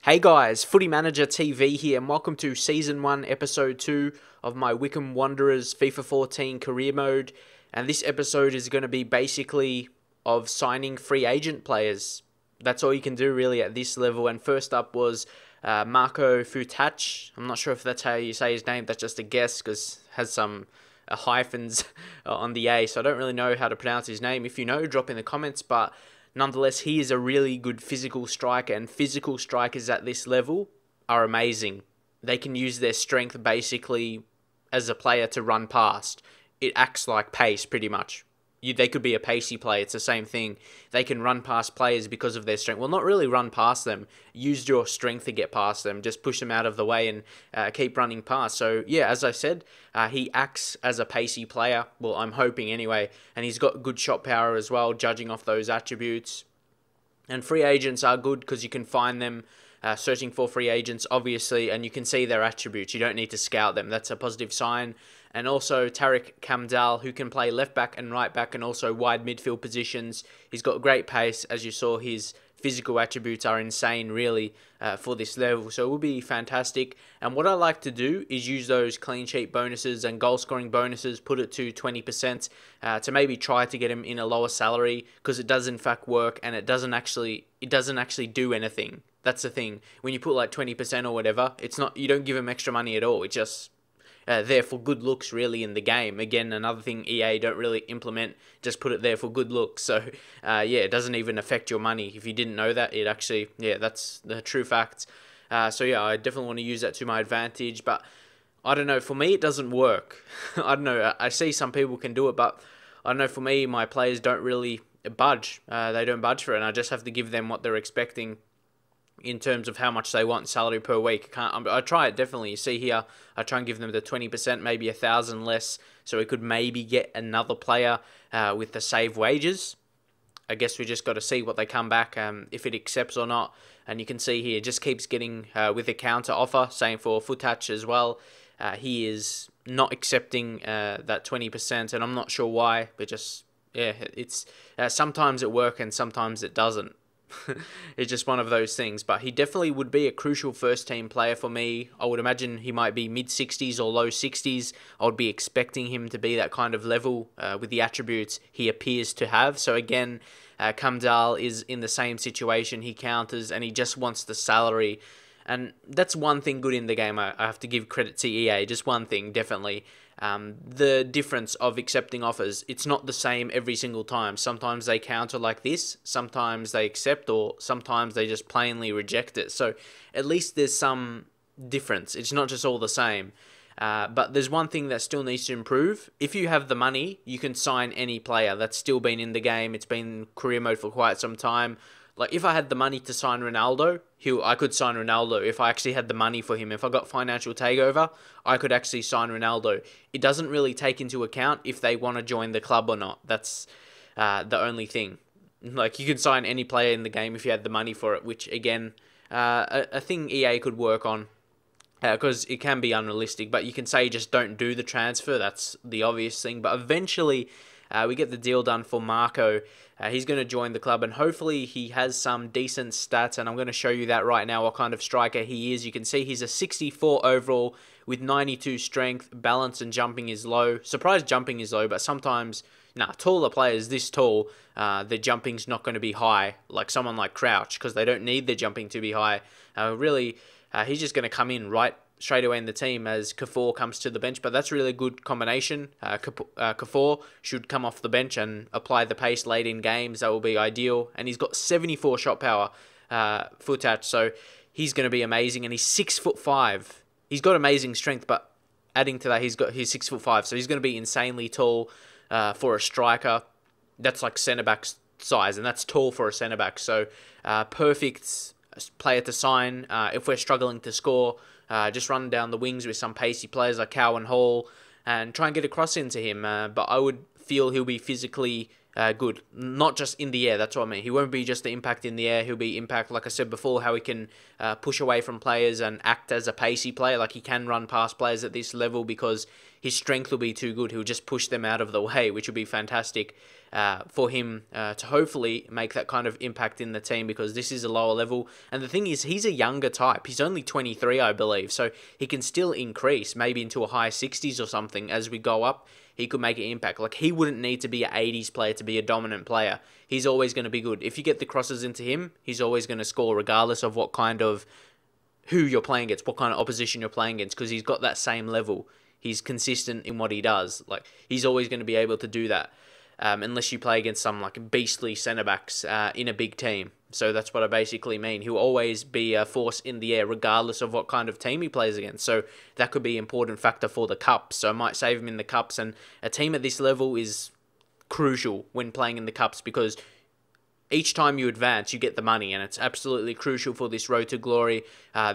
Hey guys, Footy Manager TV here, and welcome to Season 1, Episode 2 of my Wycombe Wanderers FIFA 14 career mode. And this episode is going to be basically of signing free agent players. That's all you can do really at this level. And first up was Marco Futach. I'm not sure if that's how you say his name, that's just a guess because it has some hyphens on the A, so I don't really know how to pronounce his name. If you know, drop in the comments, but nonetheless, he is a really good physical striker, and physical strikers at this level are amazing. They can use their strength basically as a player to run past. It acts like pace pretty much. They could be a pacey player, it's the same thing. They can run past players because of their strength. Well, not really run past them. Use your strength to get past them. Just push them out of the way and keep running past. So, yeah, as I said, he acts as a pacey player. Well, I'm hoping anyway. And he's got good shot power as well, judging off those attributes. And free agents are good because you can find them searching for free agents, obviously, and you can see their attributes. You don't need to scout them. That's a positive sign. And also Tariq Kamdal, who can play left back and right back and also wide midfield positions. He's got great pace. As you saw, his physical attributes are insane, really, for this level. So it will be fantastic. And what I like to do is use those clean sheet bonuses and goal scoring bonuses, put it to 20% to maybe try to get him in a lower salary, because it does in fact work, and it doesn't actually do anything. That's the thing. When you put like 20% or whatever, it's not, you don't give him extra money at all. It's just there for good looks, really, in the game. Again, another thing EA don't really implement, just put it there for good looks. So, yeah, it doesn't even affect your money. If you didn't know that, it actually, yeah, that's the true fact. So, yeah, I definitely want to use that to my advantage. But, I don't know, for me, it doesn't work. I don't know, I see some people can do it, but I don't know, for me, my players don't really budge. They don't budge for it, and I just have to give them what they're expecting in terms of how much they want salary per week. I try it, definitely. You see here, I try and give them the 20%, maybe 1,000 less, so we could maybe get another player with the save wages. I guess we just got to see what they come back, if it accepts or not. And you can see here, it just keeps getting with a counter offer, same for Futach as well. He is not accepting that 20%, and I'm not sure why, but just, yeah, it's sometimes it works and sometimes it doesn't. It's just one of those things, but he definitely would be a crucial first team player for me. I would imagine he might be mid 60s or low 60s. I would be expecting him to be that kind of level with the attributes he appears to have. So again, Kamdal is in the same situation. He counters and he just wants the salary. And that's one thing good in the game. I have to give credit to EA. Just one thing, definitely. The difference of accepting offers, it's not the same every single time. Sometimes they counter like this, sometimes they accept, or sometimes they just plainly reject it. So at least there's some difference. It's not just all the same. But there's one thing that still needs to improve. If you have the money, you can sign any player that's still been in the game. It's been career mode for quite some time. Like, if I had the money to sign Ronaldo, I could sign Ronaldo if I actually had the money for him. If I got financial takeover, I could actually sign Ronaldo. It doesn't really take into account if they want to join the club or not. That's the only thing. Like, you could sign any player in the game if you had the money for it, which, again, a thing EA could work on. Because it can be unrealistic, but you can say just don't do the transfer. That's the obvious thing. But eventually, we get the deal done for Marco. He's going to join the club, and hopefully he has some decent stats, and I'm going to show you that right now, what kind of striker he is. You can see he's a 64 overall with 92 strength. Balance and jumping is low. Surprised jumping is low, but sometimes, taller players this tall, their jumping's not going to be high, like someone like Crouch, because they don't need their jumping to be high. Really, he's just going to come in right straight away in the team as Kafour comes to the bench, but that's really a good combination. Kafour should come off the bench and apply the pace late in games. That will be ideal, and he's got 74 shot power, Futach, so he's going to be amazing, and he's 6'5". He's got amazing strength, but adding to that, he's 6'5", so he's going to be insanely tall for a striker. That's like centre-back size, and that's tall for a centre-back, so perfect player to sign if we're struggling to score. Just run down the wings with some pacey players like Cowan Hall and try and get a cross into him. But I would feel he'll be physically good, not just in the air. That's what I mean. He won't be just the impact in the air. He'll be impact, like I said before, how he can push away from players and act as a pacey player. Like, he can run past players at this level because his strength will be too good. He'll just push them out of the way, which will be fantastic. for him to hopefully make that kind of impact in the team, because this is a lower level. And the thing is, he's a younger type. He's only 23, I believe, so he can still increase maybe into a high 60s or something as we go up. He could make an impact. Like, he wouldn't need to be an 80s player to be a dominant player. He's always going to be good. If you get the crosses into him, he's always going to score regardless of what kind of who you're playing against, what kind of opposition you're playing against, because he's got that same level. He's consistent in what he does. Like, he's always going to be able to do that, unless you play against some like beastly centre backs in a big team. So that's what I basically mean. He'll always be a force in the air regardless of what kind of team he plays against. So that could be an important factor for the Cups. So I might save him in the Cups. And a team at this level is crucial when playing in the Cups, because each time you advance, you get the money, and it's absolutely crucial for this road to glory,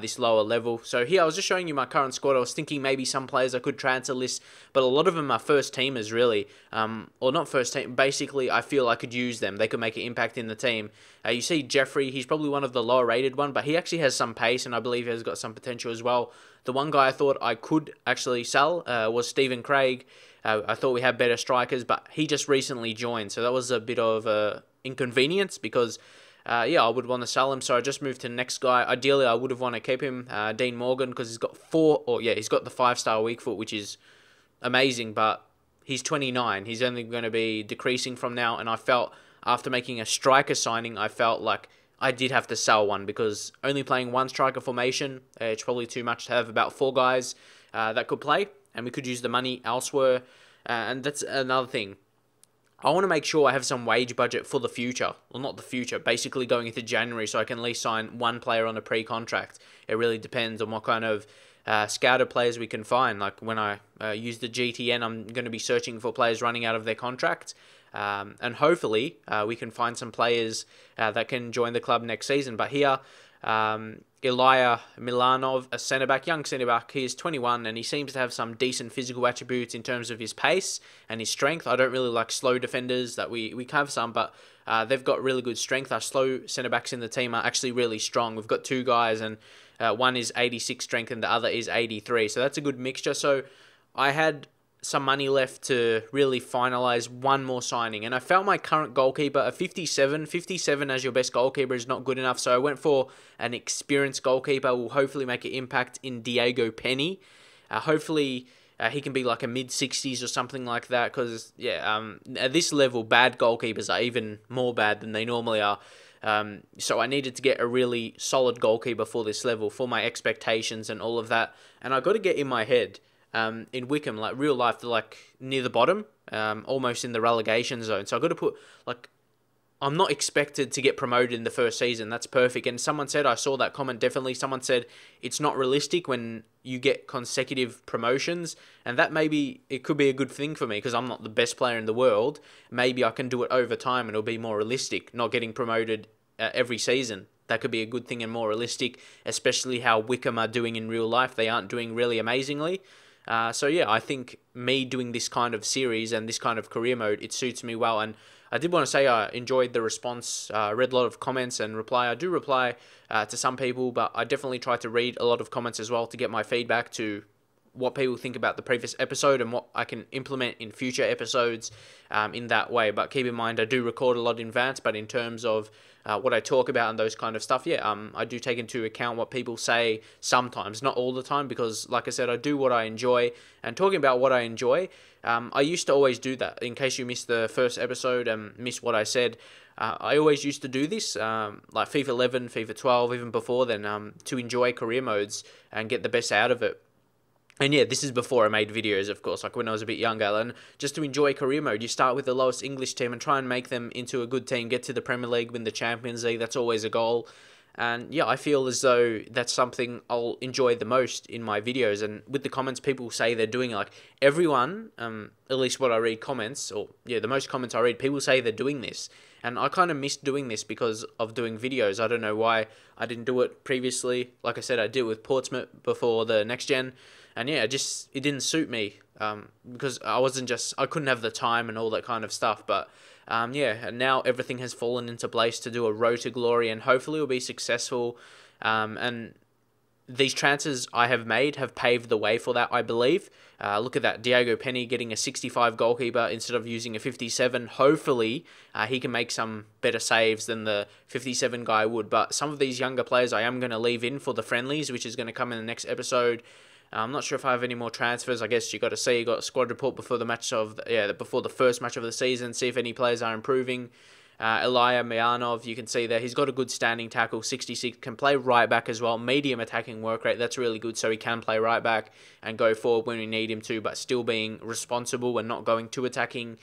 this lower level. So here, I was just showing you my current squad. I was thinking maybe some players I could transfer list, but a lot of them are first teamers, really. Or not first team. Basically, I feel I could use them. They could make an impact in the team. You see Jeffrey, he's probably one of the lower rated one, but he actually has some pace, and I believe he has got some potential as well. The one guy I thought I could actually sell was Stephen Craig. I thought we had better strikers, but he just recently joined, so that was a bit of a inconvenience, because I would want to sell him. So I just moved to the next guy. Ideally, I would have wanted to keep him, Dean Morgan, because he's got he's got the 5-star weak foot, which is amazing, but he's 29. He's only going to be decreasing from now, and I felt after making a striker signing, I felt like I did have to sell one, because only playing one striker formation, it's probably too much to have about 4 guys that could play, and we could use the money elsewhere. And that's another thing. I want to make sure I have some wage budget for the future. Well, not the future, basically going into January, so I can at least sign one player on a pre-contract. It really depends on what kind of scouted players we can find. Like, when I use the GTN, I'm going to be searching for players running out of their contract. And hopefully we can find some players that can join the club next season. But here, Ilya Milanov, a centre-back, young centre-back. He is 21, and he seems to have some decent physical attributes in terms of his pace and his strength. I don't really like slow defenders. That we have some, but they've got really good strength. Our slow centre-backs in the team are actually really strong. We've got 2 guys, and one is 86 strength and the other is 83. So that's a good mixture. So I had some money left to really finalise one more signing, and I felt my current goalkeeper, a 57 as your best goalkeeper is not good enough, so I went for an experienced goalkeeper who will hopefully make an impact in Diego Penny. Hopefully he can be like a mid-60s or something like that, because at this level, bad goalkeepers are even more bad than they normally are. So I needed to get a really solid goalkeeper for this level, for my expectations and all of that, and I got to get in my head, in Wycombe, like real life, they're like near the bottom, almost in the relegation zone. So I've got to put, like, I'm not expected to get promoted in the first season. That's perfect. And someone said, I saw that comment definitely, someone said it's not realistic when you get consecutive promotions. And that it could be a good thing for me, because I'm not the best player in the world. Maybe I can do it over time and it'll be more realistic, not getting promoted every season. That could be a good thing and more realistic, especially how Wycombe are doing in real life. They aren't doing really amazingly. I think me doing this kind of series and this kind of career mode, it suits me well. And I did want to say I enjoyed the response. I read a lot of comments and reply. I do reply to some people, but I definitely try to read a lot of comments as well to get my feedback to what people think about the previous episode and what I can implement in future episodes in that way. But keep in mind, I do record a lot in advance, but in terms of what I talk about and those kind of stuff, I do take into account what people say sometimes, not all the time, because like I said, I do what I enjoy. And talking about what I enjoy, I used to always do that. In case you missed the first episode and missed what I said, I always used to do this, like FIFA 11, FIFA 12, even before then, to enjoy career modes and get the best out of it. And this is before I made videos, of course, like when I was a bit younger. And just to enjoy career mode, you start with the lowest English team and try and make them into a good team, get to the Premier League, win the Champions League. That's always a goal. And I feel as though that's something I'll enjoy the most in my videos. And with the comments, people say they're doing it. Like everyone, at least what I read comments, or the most comments I read, people say they're doing this. And I kind of missed doing this because of doing videos. I don't know why I didn't do it previously. Like I said, I did it with Portsmouth before the next gen. And it didn't suit me because I couldn't have the time and all that kind of stuff. But and now everything has fallen into place to do a road to glory, and hopefully it'll be successful. And these transfers I have made have paved the way for that, I believe. Look at that, Diego Penny getting a 65 goalkeeper instead of using a 57. Hopefully, he can make some better saves than the 57 guy would. But some of these younger players I am going to leave in for the friendlies, which is going to come in the next episode. I'm not sure if I have any more transfers. I guess you got to see. You got a squad report before the match of before the first match of the season. See if any players are improving. Ilya Mianov, you can see there, he's got a good standing tackle, 66, can play right back as well, medium attacking work rate, that's really good, so he can play right back and go forward when we need him to, but still being responsible and not going too attacking.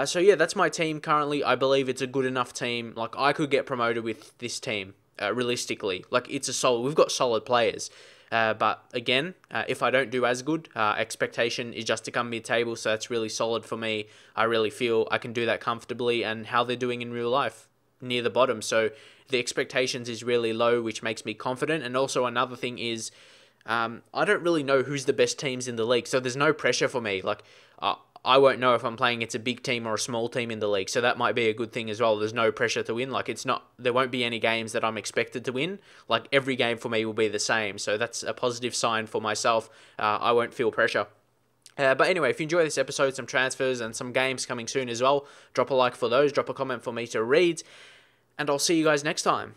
So yeah, that's my team currently. I believe it's a good enough team. Like, I could get promoted with this team, realistically. Like, we've got solid players. But again, if I don't do as good, expectation is just to come mid-table, so that's really solid for me. I really feel I can do that comfortably, and how they're doing in real life, near the bottom. So the expectations is really low, which makes me confident. And also another thing is, I don't really know who's the best teams in the league, so there's no pressure for me. Like, I won't know if I'm playing it's a big team or a small team in the league, so that might be a good thing as well. There's no pressure to win. Like, there won't be any games that I'm expected to win. Like, every game for me will be the same, so that's a positive sign for myself. I won't feel pressure. But anyway, if you enjoy this episode, some transfers and some games coming soon as well, drop a like for those, drop a comment for me to read, and I'll see you guys next time.